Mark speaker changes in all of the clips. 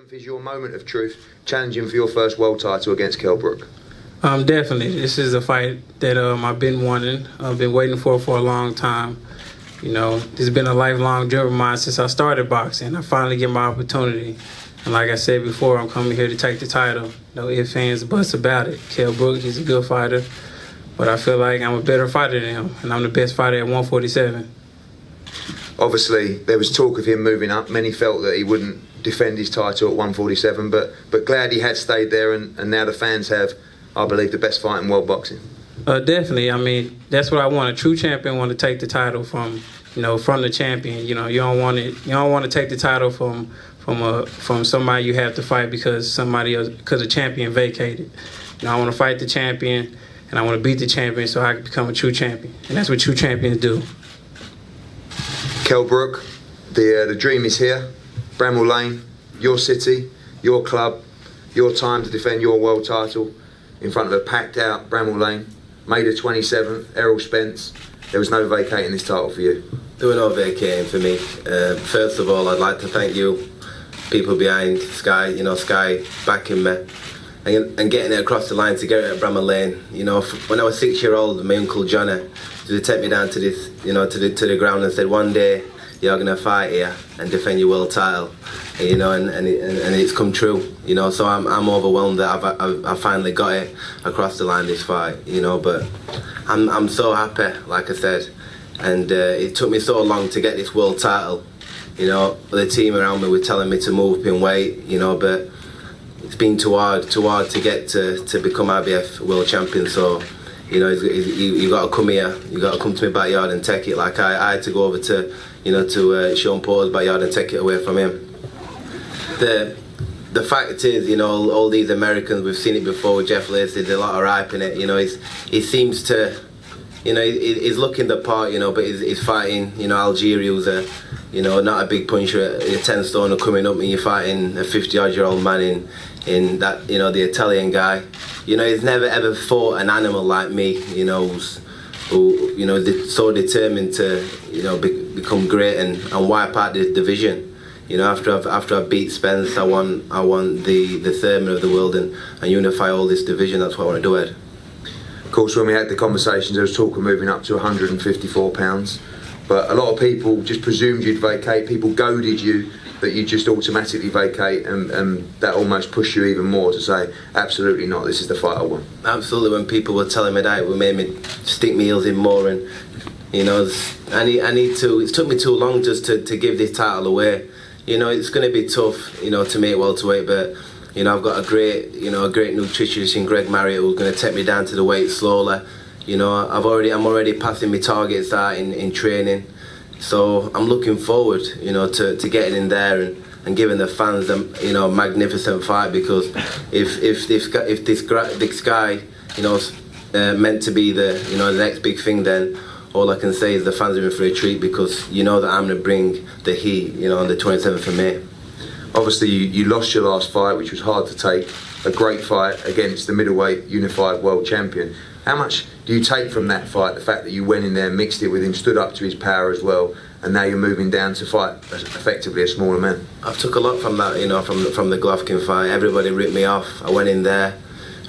Speaker 1: 7th is your moment of truth, challenging for your first world title against Kell Brook.
Speaker 2: Definitely. This is a fight that I've been wanting. I've been waiting for a long time. You know, this has been a lifelong dream of mine since I started boxing. I finally get my opportunity. And like I said before, I'm coming here to take the title. No ifs, ands, buts about it. Kell Brook, he's a good fighter. But I feel like I'm a better fighter than him. And I'm the best fighter at 147.
Speaker 1: Obviously, there was talk of him moving up. Many felt that he wouldn't defend his title at 147, but glad he had stayed there, and now the fans have, I believe, the best fight in world boxing.
Speaker 2: Definitely. I mean, that's what I want. A true champion want to take the title from the champion. You know, you don't want to take the title from somebody you have to fight because a champion vacated. You know, I want to fight the champion, and I want to beat the champion so I can become a true champion. And that's what true champions do.
Speaker 1: Kell Brook, the dream is here. Bramall Lane, your city, your club, your time to defend your world title in front of a packed out Bramall Lane. May the 27th, Errol Spence. There was no vacating this title for you.
Speaker 3: There were no vacating for me. First of all, I'd like to thank you, people behind Sky, Sky backing me and getting it across the line to get it at Bramall Lane. You know, when I was 6-year-old, my uncle Johnny to take me down to this, to the ground and said, one day you're gonna fight here and defend your world title, and it's come true, So I'm overwhelmed that I've finally got it across the line this fight, But I'm so happy, like I said, and it took me so long to get this world title. The team around me were telling me to move up in weight, but it's been too hard to get to become IBF world champion. So. You got to come here. You got to come to my backyard and take it. Like I had to go over to Sean Porter's backyard and take it away from him. The fact is, all these Americans, we've seen it before with Jeff Lacey. There's a lot of hype in it. He seems to, he's looking the part. But he's fighting, Algeria, who's not a big puncher, a 10 stoner coming up, and you're fighting a 50-odd-year-old man in that, the Italian guy. He's never ever fought an animal like me, who so determined to, become great and wipe out this division. After I beat Spence, I want the Thurman of the world and unify all this division. That's what I want to do, Ed.
Speaker 1: Of course, when we had the conversations, there was talk of moving up to 154 pounds. But a lot of people just presumed you'd vacate. People goaded you that you just automatically vacate, and that almost pushed you even more to say, absolutely not, this is the fight I want.
Speaker 3: Absolutely. When people were telling me that, it made me stick my heels in more, and I need to. It took me too long just to give this title away. It's going to be tough, to make welterweight, but I've got a great nutritionist in Greg Marriott who's going to take me down to the weight slowly. I'm already passing my targets out in training. So I'm looking forward, to getting in there and giving the fans a magnificent fight, because if this guy, meant to be the next big thing, then all I can say is the fans are in for a treat, because that I'm going to bring the heat, on the 27th of May.
Speaker 1: Obviously, you lost your last fight, which was hard to take. A great fight against the middleweight unified world champion. How much do you take from that fight, the fact that you went in there, mixed it with him, stood up to his power as well, and now you're moving down to fight effectively a smaller man?
Speaker 3: I've took a lot from that, from the Golovkin fight. Everybody ripped me off. I went in there,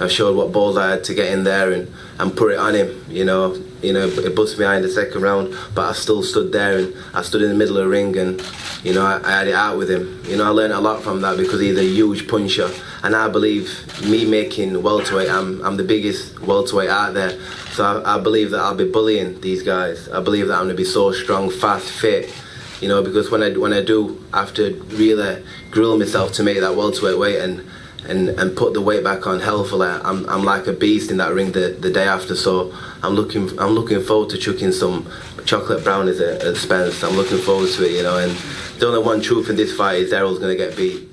Speaker 3: I showed what balls I had to get in there and put it on him. It busted me eye in the second round, but I still stood there, and I stood in the middle of the ring, and I had it out with him. I learned a lot from that, because he's a huge puncher, and I believe me making welterweight, I'm the biggest welterweight out there. So I believe that I'll be bullying these guys. I believe that I'm going to be so strong, fast, fit. Because when I do have to really grill myself to make that welterweight weight and put the weight back on healthfully, I'm like a beast in that ring the day after. So I'm looking forward to chucking some chocolate brownies at Spence. I'm looking forward to it, And the only one truth in this fight is Errol's going to get beat.